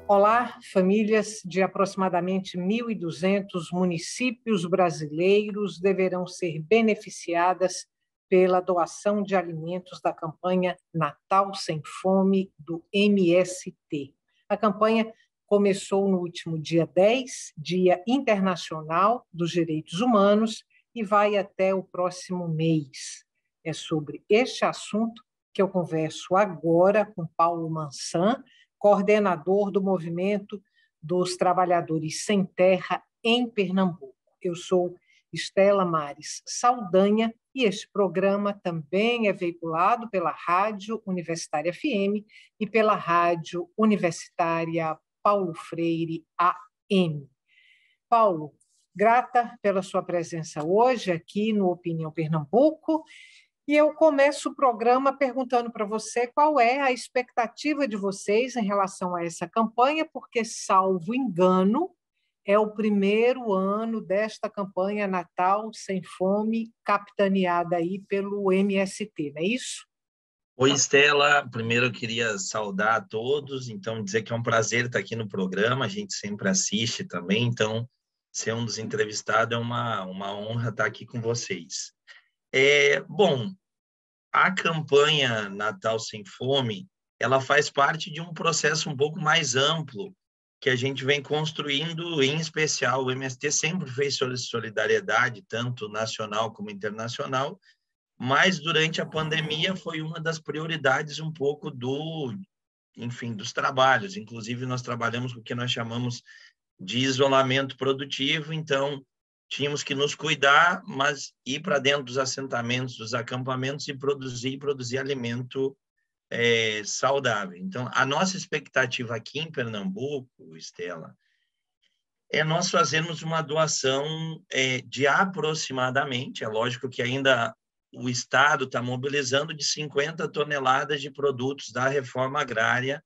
Olá, famílias de aproximadamente 1.200 municípios brasileiros deverão ser beneficiadas pela doação de alimentos da campanha Natal Sem Fome do MST. A campanha começou no último dia 10, Dia Internacional dos Direitos Humanos, e vai até o próximo mês. É sobre este assunto que eu converso agora com Paulo Mansan, coordenador do Movimento dos Trabalhadores Sem Terra em Pernambuco. Eu sou Estela Mares Saldanha e este programa também é veiculado pela Rádio Universitária FM e pela Rádio Universitária Paulo Freire AM. Paulo, grata pela sua presença hoje aqui no Opinião Pernambuco. E eu começo o programa perguntando para você qual é a expectativa de vocês em relação a essa campanha, porque, salvo engano, é o primeiro ano desta campanha Natal Sem Fome, capitaneada aí pelo MST, não é isso? Oi, Estela. Primeiro eu queria saudar a todos, então dizer que é um prazer estar aqui no programa, a gente sempre assiste também, então ser um dos entrevistados é uma honra estar aqui com vocês. Bom, a campanha Natal Sem Fome, ela faz parte de um processo um pouco mais amplo que a gente vem construindo, em especial o MST sempre fez solidariedade, tanto nacional como internacional, mas durante a pandemia foi uma das prioridades um pouco dos trabalhos. Inclusive, nós trabalhamos com o que nós chamamos de isolamento produtivo, então tínhamos que nos cuidar, mas ir para dentro dos assentamentos, dos acampamentos e produzir alimento saudável. Então, a nossa expectativa aqui em Pernambuco, Estela, é nós fazermos uma doação de aproximadamente, é lógico que ainda o Estado está mobilizando de 50 toneladas de produtos da reforma agrária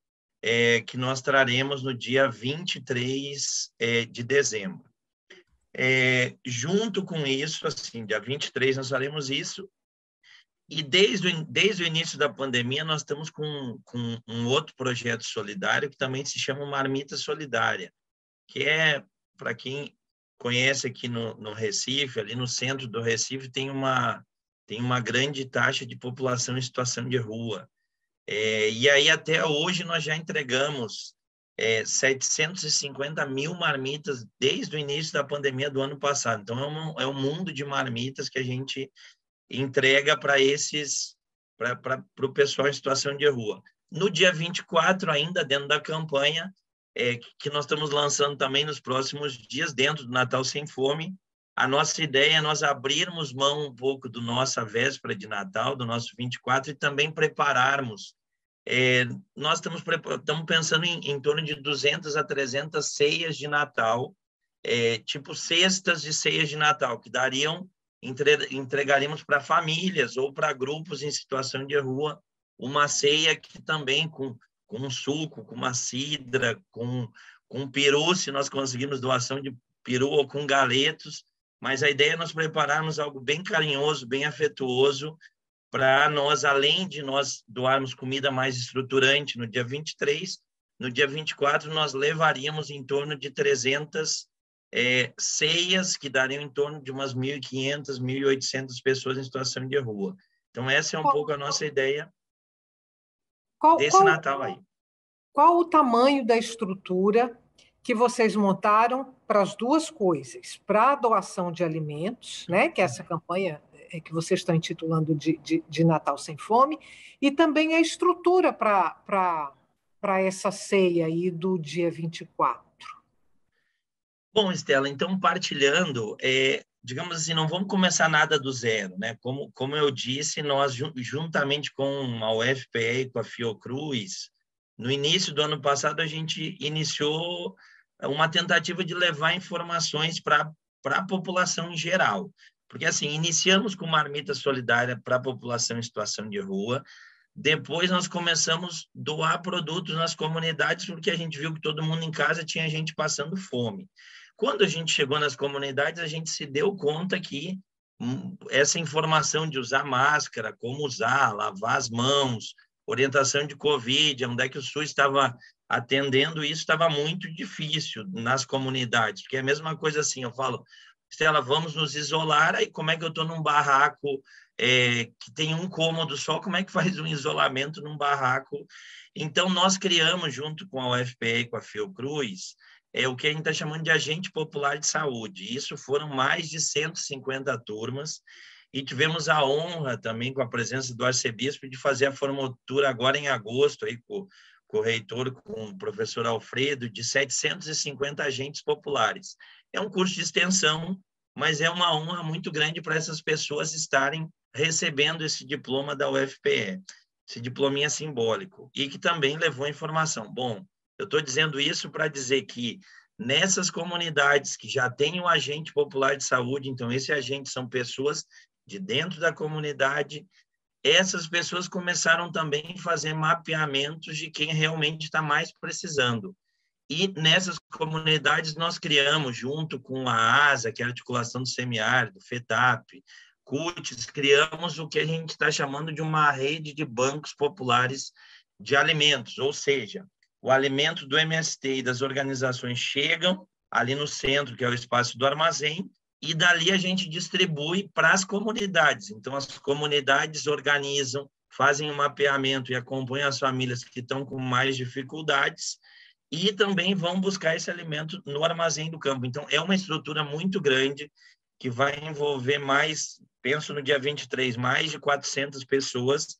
que nós traremos no dia 23 de dezembro. Junto com isso, assim, dia 23 nós faremos isso, e desde o início da pandemia nós estamos com um outro projeto solidário que também se chama Marmita Solidária, que para quem conhece aqui no Recife, ali no centro do Recife, tem uma grande taxa de população em situação de rua. E aí, até hoje, nós já entregamos 750 mil marmitas desde o início da pandemia do ano passado. Então, é um mundo de marmitas que a gente entrega para o pessoal em situação de rua. No dia 24, ainda dentro da campanha, que nós estamos lançando também nos próximos dias, dentro do Natal Sem Fome, a nossa ideia é nós abrirmos mão um pouco da nossa véspera de Natal, do nosso 24, e também prepararmos. Nós estamos pensando em torno de 200 a 300 ceias de Natal, tipo cestas de ceias de Natal, que entregaríamos para famílias ou para grupos em situação de rua, uma ceia que também com um suco, com uma cidra, com peru, se nós conseguirmos doação de peru ou com galetos, mas a ideia é nós prepararmos algo bem carinhoso, bem afetuoso, para nós, além de nós doarmos comida mais estruturante no dia 23, no dia 24 nós levaríamos em torno de 300 ceias, que dariam em torno de umas 1.500, 1.800 pessoas em situação de rua. Então, essa é um pouco a nossa ideia desse Natal aí. Qual o tamanho da estrutura que vocês montaram para as duas coisas? Para a doação de alimentos, né, que é essa campanha que vocês estão intitulando de Natal Sem Fome, e também a estrutura para essa ceia aí do dia 24. Bom, Estela, então, partilhando, digamos assim, não vamos começar nada do zero, né? Como eu disse, nós, juntamente com a UFPE e com a Fiocruz, no início do ano passado, a gente iniciou uma tentativa de levar informações para a população em geral. Porque, assim, iniciamos com marmita solidária para a população em situação de rua, depois nós começamos a doar produtos nas comunidades, porque a gente viu que todo mundo em casa tinha gente passando fome. Quando a gente chegou nas comunidades, a gente se deu conta que essa informação de usar máscara, como usar, lavar as mãos, orientação de Covid, onde é que o SUS estava atendendo isso estava muito difícil nas comunidades, porque é a mesma coisa assim, eu falo, Estela, vamos nos isolar, aí como é que eu estou num barraco que tem um cômodo só, como é que faz um isolamento num barraco? Então, nós criamos, junto com a UFPE e com a Fiocruz, o que a gente está chamando de agente popular de saúde. Isso foram mais de 150 turmas, e tivemos a honra também, com a presença do arcebispo, de fazer a formatura agora em agosto, aí, com o reitor, com o professor Alfredo, de 750 agentes populares. É um curso de extensão, mas é uma honra muito grande para essas pessoas estarem recebendo esse diploma da UFPE, esse diplominha simbólico, e que também levou informação. Bom, eu estou dizendo isso para dizer que nessas comunidades que já têm um agente popular de saúde, então esse agente são pessoas de dentro da comunidade, essas pessoas começaram também a fazer mapeamentos de quem realmente está mais precisando. E nessas comunidades nós criamos, junto com a ASA, que é a Articulação do Semiárido, FETAP, CUTES, criamos o que a gente está chamando de uma rede de bancos populares de alimentos, ou seja, o alimento do MST e das organizações chegam ali no centro, que é o espaço do armazém, e dali a gente distribui para as comunidades. Então, as comunidades organizam, fazem um mapeamento e acompanham as famílias que estão com mais dificuldades e também vão buscar esse alimento no armazém do campo. Então, é uma estrutura muito grande que vai envolver mais, penso no dia 23, mais de 400 pessoas,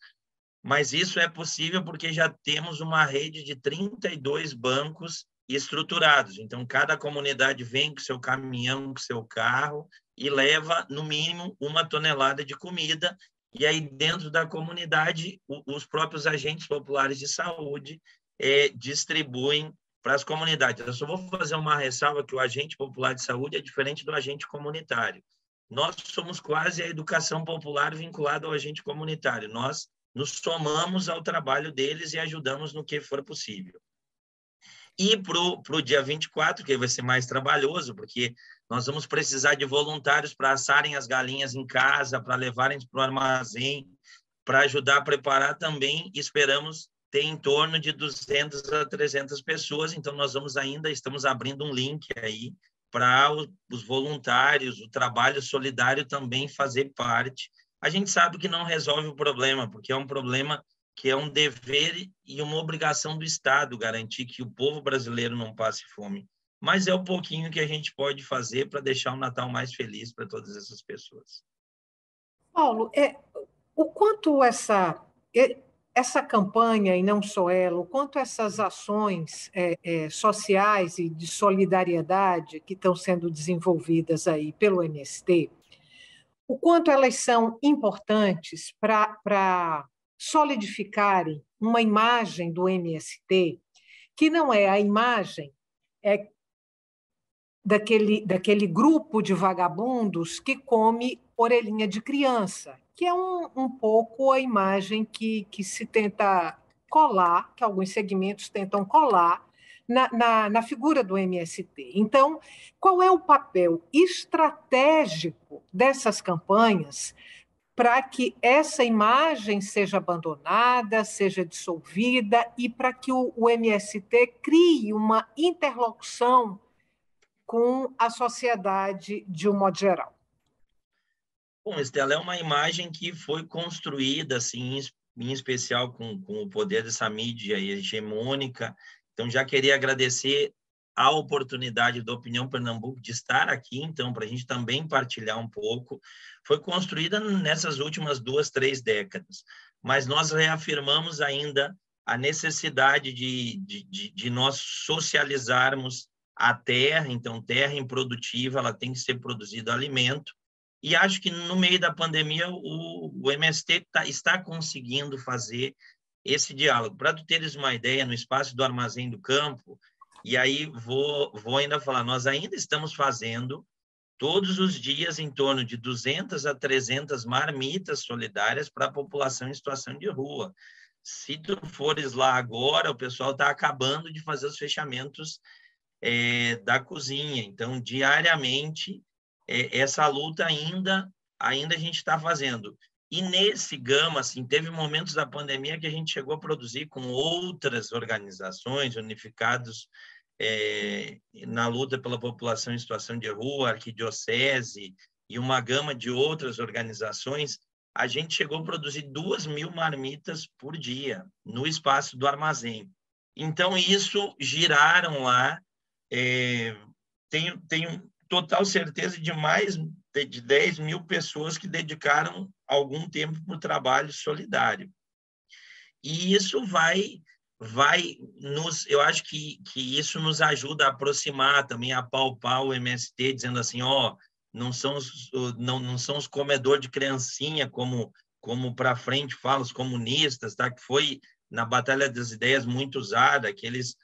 mas isso é possível porque já temos uma rede de 32 bancos estruturados. Então, cada comunidade vem com seu caminhão, com seu carro e leva, no mínimo, 1 tonelada de comida. E aí, dentro da comunidade, os próprios agentes populares de saúde distribuem para as comunidades. Eu só vou fazer uma ressalva que o agente popular de saúde é diferente do agente comunitário. Nós somos quase a educação popular vinculada ao agente comunitário. Nós nos somamos ao trabalho deles e ajudamos no que for possível. E para o dia 24, que vai ser mais trabalhoso, porque nós vamos precisar de voluntários para assarem as galinhas em casa, para levarem para o armazém, para ajudar a preparar também. Esperamos ter em torno de 200 a 300 pessoas, então nós estamos abrindo um link aí para os voluntários, o trabalho solidário também fazer parte. A gente sabe que não resolve o problema, porque é um problema que é um dever e uma obrigação do Estado garantir que o povo brasileiro não passe fome. Mas é o pouquinho que a gente pode fazer para deixar o Natal mais feliz para todas essas pessoas. Paulo, o quanto essa campanha, e não só ela, o quanto essas ações sociais e de solidariedade que estão sendo desenvolvidas aí pelo MST, o quanto elas são importantes para solidificarem uma imagem do MST, que não é a imagem daquele grupo de vagabundos que come orelhinha de criança, que é um pouco a imagem que se tenta colar, que alguns segmentos tentam colar na figura do MST. Então, qual é o papel estratégico dessas campanhas para que essa imagem seja abandonada, seja dissolvida e para que o MST crie uma interlocução com a sociedade de um modo geral? Bom, Estela, é uma imagem que foi construída, assim, em especial com o poder dessa mídia hegemônica. Então, já queria agradecer a oportunidade da Opinião Pernambuco de estar aqui, então, para a gente também partilhar um pouco. Foi construída nessas últimas 2, 3 décadas, mas nós reafirmamos ainda a necessidade de nós socializarmos a terra. Então, terra improdutiva, ela tem que ser produzido alimento, e acho que no meio da pandemia o MST está conseguindo fazer esse diálogo. Para tu teres uma ideia, no espaço do Armazém do Campo, e aí vou ainda falar, nós ainda estamos fazendo todos os dias em torno de 200 a 300 marmitas solidárias para a população em situação de rua. Se tu fores lá agora, o pessoal está acabando de fazer os fechamentos da cozinha. Então, diariamente, essa luta ainda a gente está fazendo. E nesse gama, assim, teve momentos da pandemia que a gente chegou a produzir com outras organizações unificados na luta pela população em situação de rua, arquidiocese e uma gama de outras organizações. A gente chegou a produzir 2.000 marmitas por dia no espaço do armazém. Então, isso giraram lá, tenho total certeza de mais de 10.000 pessoas que dedicaram algum tempo para o trabalho solidário. E isso eu acho que isso nos ajuda a aproximar também, a palpar o MST, dizendo assim, não são os comedores de criancinha, como para frente falam os comunistas, tá? Que foi na Batalha das Ideias muito usada, aqueles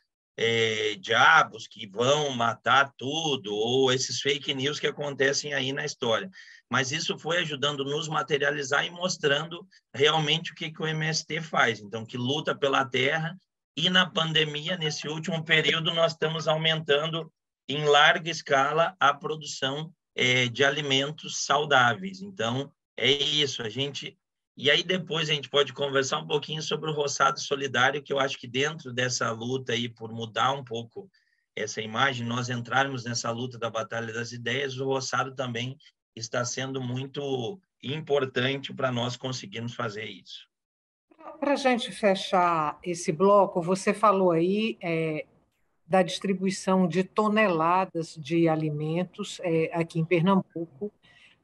diabos que vão matar tudo, ou esses fake news que acontecem aí na história. Mas isso foi ajudando a nos materializar e mostrando realmente o que o MST faz. Então, que luta pela terra, e na pandemia, nesse último período, nós estamos aumentando em larga escala a produção de alimentos saudáveis. Então, é isso, E aí depois a gente pode conversar um pouquinho sobre o roçado solidário, que eu acho que dentro dessa luta aí por mudar um pouco essa imagem, nós entrarmos nessa luta da Batalha das Ideias, o roçado também está sendo muito importante para nós conseguirmos fazer isso. Para a gente fechar esse bloco, você falou aí da distribuição de toneladas de alimentos aqui em Pernambuco,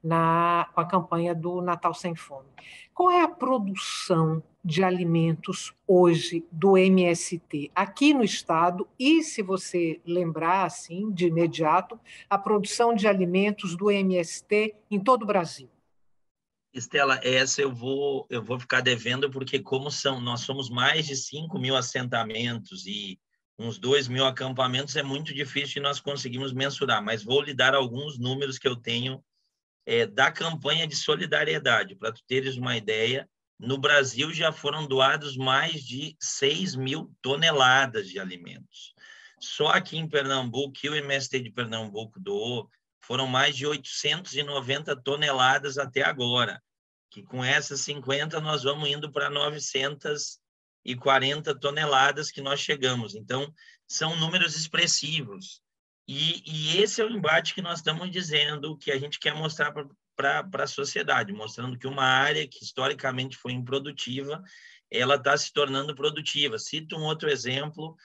com a campanha do Natal Sem Fome. Qual é a produção de alimentos hoje do MST aqui no estado e, se você lembrar assim de imediato, a produção de alimentos do MST em todo o Brasil? Estela, essa eu vou ficar devendo, porque nós somos mais de 5.000 assentamentos e uns 2.000 acampamentos, é muito difícil de nós conseguirmos mensurar, mas vou lhe dar alguns números que eu tenho da campanha de solidariedade. Para tu teres uma ideia, no Brasil já foram doados mais de 6.000 toneladas de alimentos. Só aqui em Pernambuco, que o MST de Pernambuco doou, foram mais de 890 toneladas até agora, que com essas 50 nós vamos indo para 940 toneladas que nós chegamos. Então, são números expressivos. E esse é o embate que nós estamos dizendo, que a gente quer mostrar para a sociedade, mostrando que uma área que historicamente foi improdutiva, ela está se tornando produtiva. Cito um outro exemplo,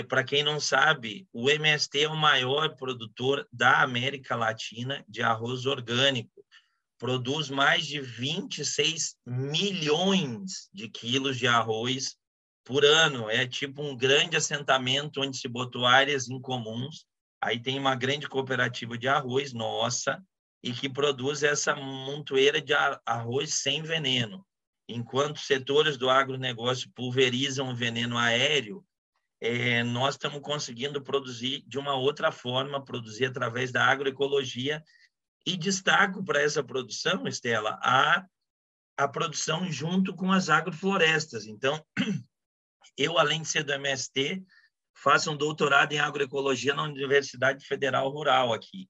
para quem não sabe, o MST é o maior produtor da América Latina de arroz orgânico. Produz mais de 26 milhões de quilos de arroz por ano. É tipo um grande assentamento onde se botou áreas incomuns. Aí tem uma grande cooperativa de arroz, nossa, e que produz essa montoeira de arroz sem veneno. Enquanto setores do agronegócio pulverizam o veneno aéreo, nós estamos conseguindo produzir de uma outra forma, produzir através da agroecologia, e destaco para essa produção, Estela, a produção junto com as agroflorestas. Então, eu, além de ser do MST, faço um doutorado em agroecologia na Universidade Federal Rural aqui.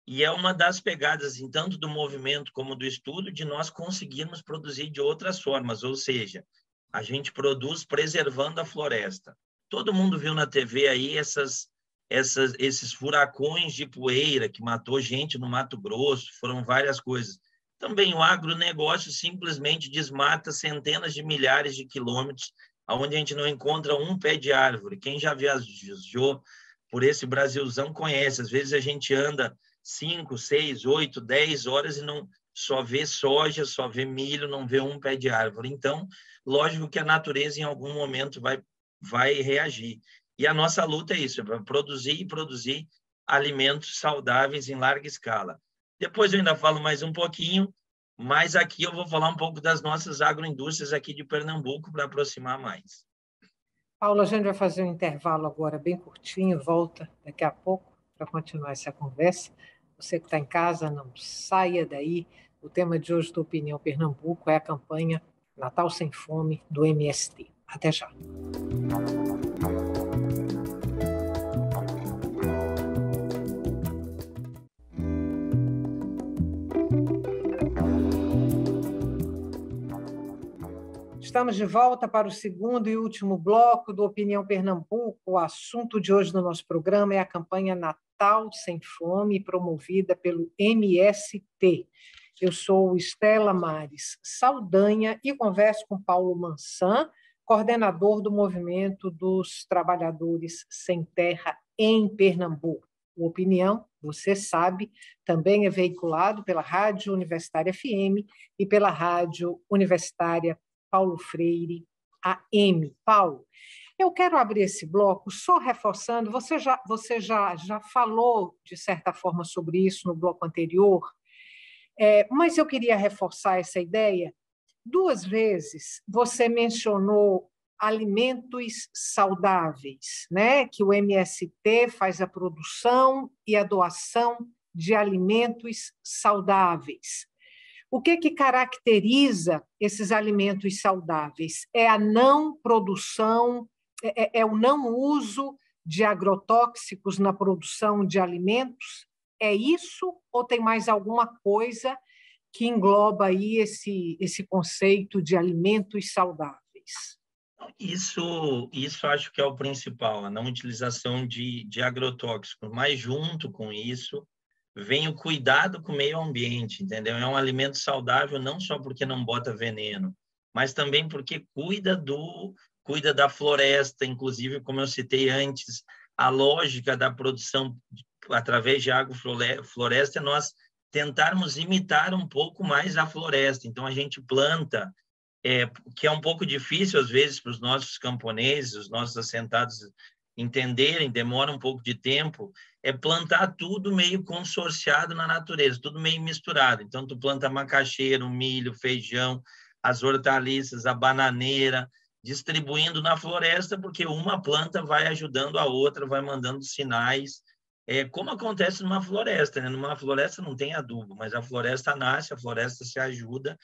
E é uma das pegadas, tanto do movimento como do estudo, de nós conseguirmos produzir de outras formas, ou seja, a gente produz preservando a floresta. Todo mundo viu na TV aí esses furacões de poeira que matou gente no Mato Grosso, foram várias coisas. Também o agronegócio simplesmente desmata centenas de milhares de quilômetros, onde a gente não encontra um pé de árvore. Quem já viajou por esse Brasilzão conhece. Às vezes a gente anda 5, 6, 8, 10 horas e não só vê soja, só vê milho, não vê um pé de árvore. Então, lógico que a natureza em algum momento vai reagir. E a nossa luta é isso, é para produzir alimentos saudáveis em larga escala. Depois eu ainda falo mais um pouquinho, mas aqui eu vou falar um pouco das nossas agroindústrias aqui de Pernambuco para aproximar mais. Paula, a gente vai fazer um intervalo agora bem curtinho, volta daqui a pouco para continuar essa conversa. Você que está em casa, não saia daí. O tema de hoje do Opinião Pernambuco é a campanha Natal Sem Fome do MST. Até já. Estamos de volta para o segundo e último bloco do Opinião Pernambuco. O assunto de hoje do nosso programa é a campanha Natal Sem Fome, promovida pelo MST. Eu sou Estela Mares Saldanha e converso com Paulo Mansan, coordenador do Movimento dos Trabalhadores Sem Terra em Pernambuco. O Opinião, você sabe, também é veiculado pela Rádio Universitária FM e pela Rádio Universitária Paulo Freire AM. Paulo, eu quero abrir esse bloco só reforçando, você já falou, de certa forma, sobre isso no bloco anterior, mas eu queria reforçar essa ideia. 2 vezes você mencionou alimentos saudáveis, né? Que o MST faz a produção e a doação de alimentos saudáveis. O que caracteriza esses alimentos saudáveis? É a não produção, é o não uso de agrotóxicos na produção de alimentos? É isso ou tem mais alguma coisa que engloba aí esse conceito de alimentos saudáveis? Isso acho que é o principal, a não utilização de agrotóxicos, mas junto com isso vem o cuidado com o meio ambiente, entendeu? É um alimento saudável não só porque não bota veneno, mas também porque cuida da floresta, inclusive, como eu citei antes, a lógica da produção através de agrofloresta é nós tentarmos imitar um pouco mais a floresta. Então, a gente planta, que é um pouco difícil, às vezes, para os nossos camponeses, os nossos assentados entenderem, demora um pouco de tempo, é plantar tudo meio consorciado na natureza, tudo meio misturado. Então, tu planta macaxeira, o milho, feijão, as hortaliças, a bananeira, distribuindo na floresta, porque uma planta vai ajudando a outra, vai mandando sinais, como acontece numa floresta, né? Numa floresta não tem adubo, mas a floresta nasce, a floresta se ajuda,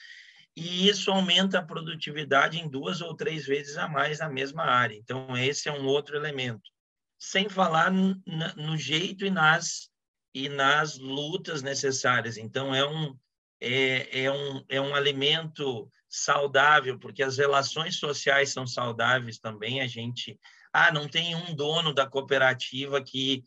e isso aumenta a produtividade em 2 ou 3 vezes a mais na mesma área. Então, esse é um outro elemento. Sem falar no jeito e nas lutas necessárias. Então, é um alimento saudável, porque as relações sociais são saudáveis também. A gente não tem um dono da cooperativa que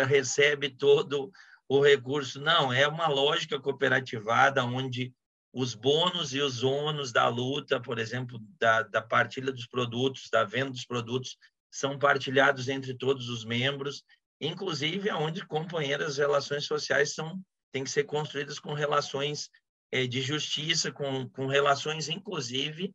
recebe todo o recurso. Não, é uma lógica cooperativada onde os bônus e os ônus da luta, por exemplo, da partilha dos produtos, da venda dos produtos, são partilhados entre todos os membros, inclusive onde companheiras relações sociais têm que ser construídas com relações de justiça, com relações, inclusive,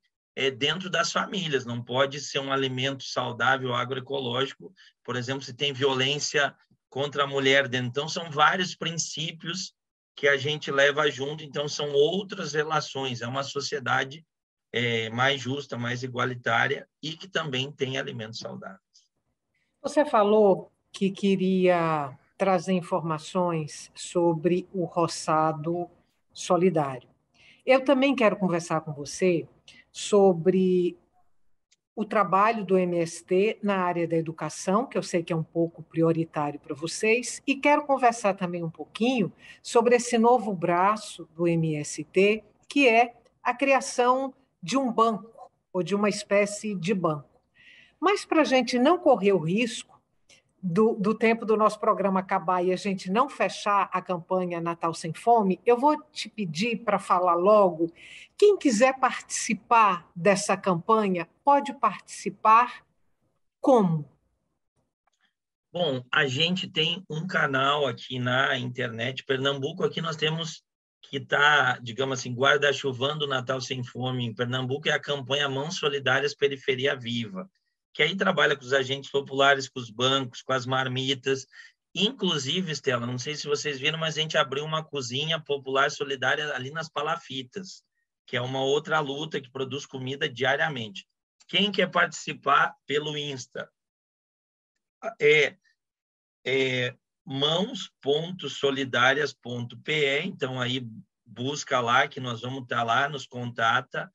dentro das famílias. Não pode ser um alimento saudável agroecológico, por exemplo, se tem violência contra a mulher dentro. Então, são vários princípios que a gente leva junto, então são outras relações, é uma sociedade mais justa, mais igualitária e que também tem alimentos saudáveis. Você falou que queria trazer informações sobre o roçado solidário. Eu também quero conversar com você sobre o trabalho do MST na área da educação, que eu sei que é um pouco prioritário para vocês, e quero conversar também um pouquinho sobre esse novo braço do MST, que é a criação de um banco, ou de uma espécie de banco. Mas para a gente não correr o risco do tempo do nosso programa acabar e a gente não fechar a campanha Natal Sem Fome, eu vou te pedir para falar logo. Quem quiser participar dessa campanha, pode participar como? Bom, a gente tem um canal aqui na internet, Pernambuco, aqui nós temos que está, digamos assim, guarda-chuvando o Natal Sem Fome em Pernambuco, é a campanha Mãos Solidárias Periferia Viva, que aí trabalha com os agentes populares, com os bancos, com as marmitas. Inclusive, Estela, não sei se vocês viram, mas a gente abriu uma cozinha popular solidária ali nas Palafitas, que é uma outra luta que produz comida diariamente. Quem quer participar pelo Insta? mãos.solidárias.pe, então aí busca lá que nós vamos estar lá, nos contata.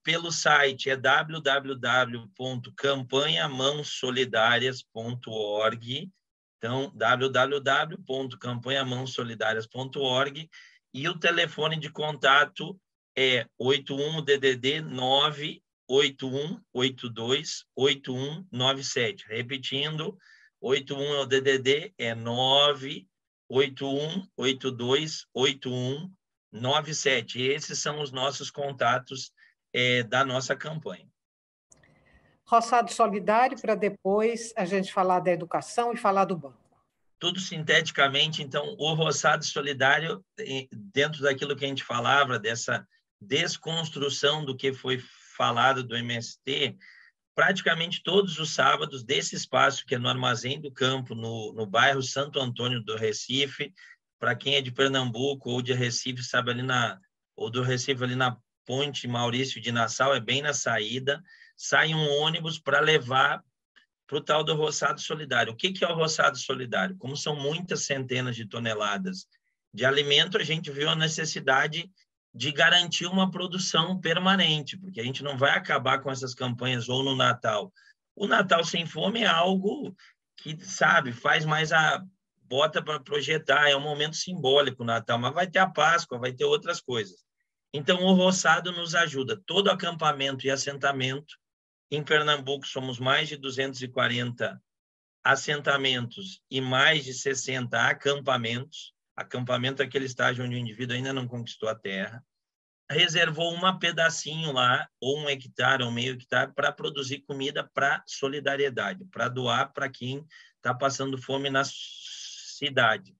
Pelo site é www.campanhamãosolidarias.org, então www.campanhamãosolidarias.org, e o telefone de contato é 81 DDD 98182 8197. Repetindo, 81 é o DDD, é 98182 8197. Esses são os nossos contatos da nossa campanha. Roçado Solidário, para depois a gente falar da educação e falar do banco. Tudo sinteticamente, então, o Roçado Solidário, dentro daquilo que a gente falava, dessa desconstrução do que foi falado do MST, praticamente todos os sábados, desse espaço que é no Armazém do Campo, no bairro Santo Antônio do Recife, para quem é de Pernambuco ou de Recife, sabe, ou do Recife ali na Ponte Maurício de Nassau, é bem na saída, sai um ônibus para levar para o tal do roçado solidário. O que é o roçado solidário? Como são muitas centenas de toneladas de alimento, a gente viu a necessidade de garantir uma produção permanente, porque a gente não vai acabar com essas campanhas ou no Natal. O Natal sem fome é algo que, sabe, faz mais bota para projetar, é um momento simbólico o Natal, mas vai ter a Páscoa, vai ter outras coisas. Então, o roçado nos ajuda. Todo acampamento e assentamento, em Pernambuco, somos mais de 240 assentamentos e mais de 60 acampamentos. Acampamento é aquele estágio onde o indivíduo ainda não conquistou a terra. Reservou um pedacinho lá, ou 1 hectare, ou meio hectare, para produzir comida para solidariedade, para doar para quem está passando fome na cidade.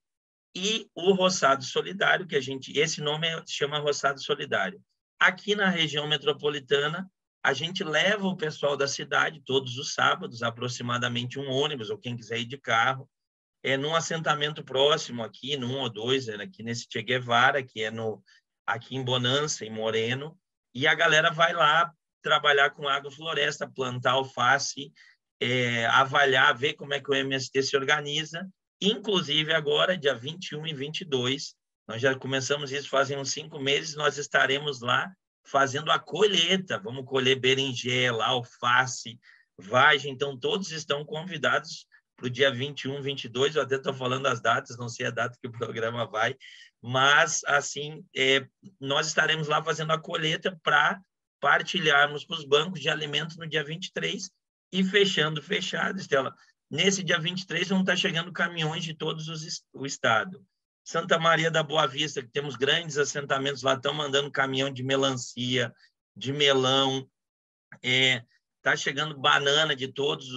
E o Roçado Solidário, esse nome se chama Roçado Solidário. Aqui na região metropolitana, a gente leva o pessoal da cidade todos os sábados, aproximadamente um ônibus, ou quem quiser ir de carro, num assentamento próximo aqui, num ou dois, aqui nesse Che Guevara, que é aqui em Bonança, em Moreno, e a galera vai lá trabalhar com agrofloresta, plantar alface, avaliar, ver como é que o MST se organiza. Inclusive, agora, dia 21 e 22, nós já começamos isso fazem uns 5 meses, nós estaremos lá fazendo a colheita. Vamos colher berinjela, alface, vagem. Então, todos estão convidados para o dia 21, 22. Eu até estou falando as datas, não sei a data que o programa vai, mas, assim, nós estaremos lá fazendo a colheita para partilharmos com os bancos de alimentos no dia 23 e fechado, Estela. Nesse dia 23 vão estar chegando caminhões de todos o estado. Santa Maria da Boa Vista, que temos grandes assentamentos lá, estão mandando caminhão de melancia, de melão, está chegando banana de todos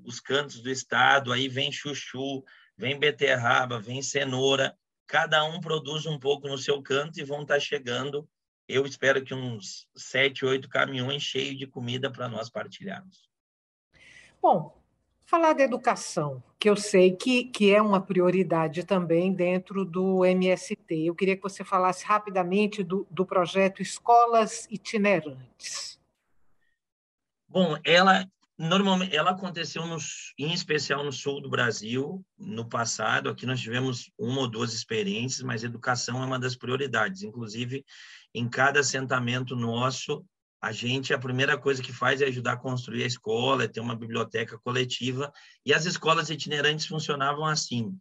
os cantos do estado, aí vem chuchu, vem beterraba, vem cenoura, cada um produz um pouco no seu canto e vão estar chegando, eu espero que uns 7, 8 caminhões cheios de comida para nós partilharmos. Bom, falar da educação, que eu sei que é uma prioridade também dentro do MST. Eu queria que você falasse rapidamente do projeto Escolas Itinerantes. Bom, ela aconteceu em especial no sul do Brasil no passado. Aqui nós tivemos 1 ou 2 experiências, mas educação é uma das prioridades. Inclusive, em cada assentamento nosso, a primeira coisa que faz é ajudar a construir a escola, ter uma biblioteca coletiva. E as escolas itinerantes funcionavam assim.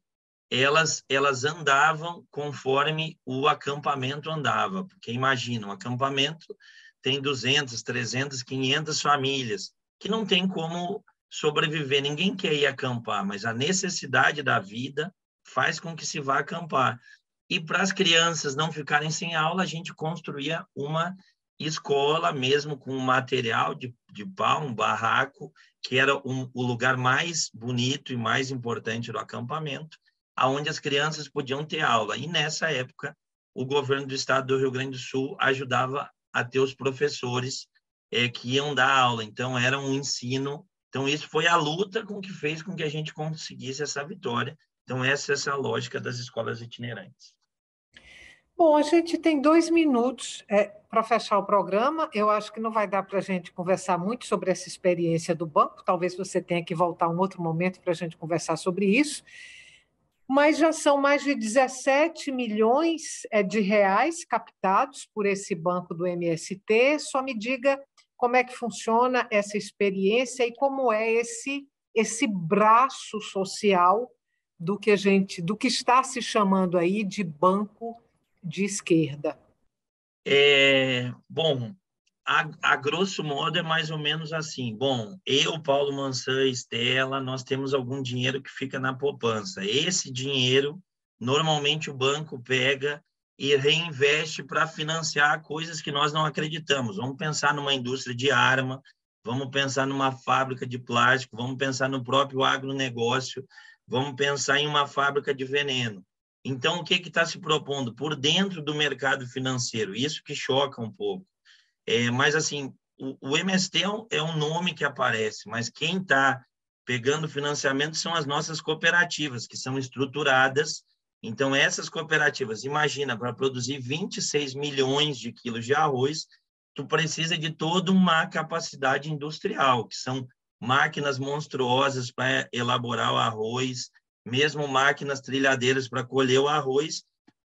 Elas andavam conforme o acampamento andava. Porque imagina, um acampamento tem 200, 300, 500 famílias que não tem como sobreviver. Ninguém quer ir acampar, mas a necessidade da vida faz com que se vá acampar. E para as crianças não ficarem sem aula, a gente construía uma escola mesmo com material de pau, um barraco, que era o lugar mais bonito e mais importante do acampamento, aonde as crianças podiam ter aula. E nessa época, o governo do estado do Rio Grande do Sul ajudava a ter os professores que iam dar aula. Então, era um ensino. Então, isso foi a luta que fez com que a gente conseguisse essa vitória. Então, essa é a lógica das escolas itinerantes. Bom, a gente tem 2 minutos para fechar o programa. Eu acho que não vai dar para a gente conversar muito sobre essa experiência do banco. Talvez você tenha que voltar um outro momento para a gente conversar sobre isso. Mas já são mais de 17 milhões de reais captados por esse banco do MST. Só me diga como é que funciona essa experiência e como é esse braço social do que está se chamando aí de banco de esquerda. Bom, a grosso modo é mais ou menos assim. Bom, eu, Paulo Mansã e Estela, nós temos algum dinheiro que fica na poupança. Esse dinheiro, normalmente o banco pega e reinveste para financiar coisas que nós não acreditamos. Vamos pensar numa indústria de arma, vamos pensar numa fábrica de plástico, vamos pensar no próprio agronegócio, vamos pensar em uma fábrica de veneno. Então, o que está se propondo? Por dentro do mercado financeiro, isso que choca um pouco. Mas, assim, o MST é um nome que aparece, mas quem está pegando financiamento são as nossas cooperativas, que são estruturadas. Então, essas cooperativas, imagina, para produzir 26 milhões de quilos de arroz, tu precisa de toda uma capacidade industrial, que são máquinas monstruosas para elaborar o arroz, mesmo máquinas trilhadeiras para colher o arroz.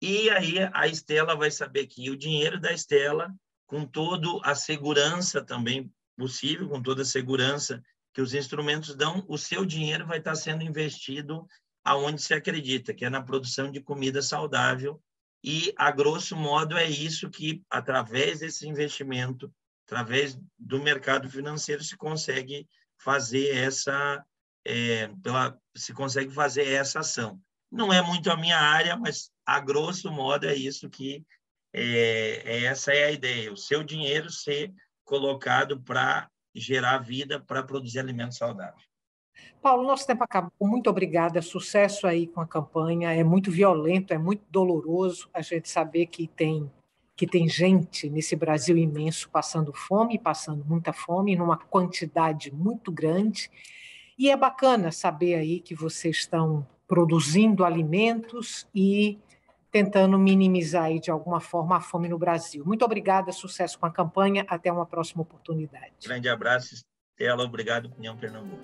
E aí a Estela vai saber que o dinheiro da Estela, com toda a segurança também possível, com toda a segurança que os instrumentos dão, o seu dinheiro vai estar sendo investido aonde se acredita, que é na produção de comida saudável. E, a grosso modo, é isso que, através desse investimento, através do mercado financeiro, se consegue fazer essa ação. Não é muito a minha área, mas, a grosso modo, é isso que essa é a ideia, o seu dinheiro ser colocado para gerar vida, para produzir alimentos saudáveis. Paulo, nosso tempo acabou. Muito obrigada. Sucesso aí com a campanha. É muito violento, é muito doloroso a gente saber que tem gente nesse Brasil imenso passando fome, passando muita fome, numa quantidade muito grande. E é bacana saber aí que vocês estão produzindo alimentos e tentando minimizar aí, de alguma forma, a fome no Brasil. Muito obrigada, sucesso com a campanha. Até uma próxima oportunidade. Grande abraço, Estela. Obrigado, União Pernambuco.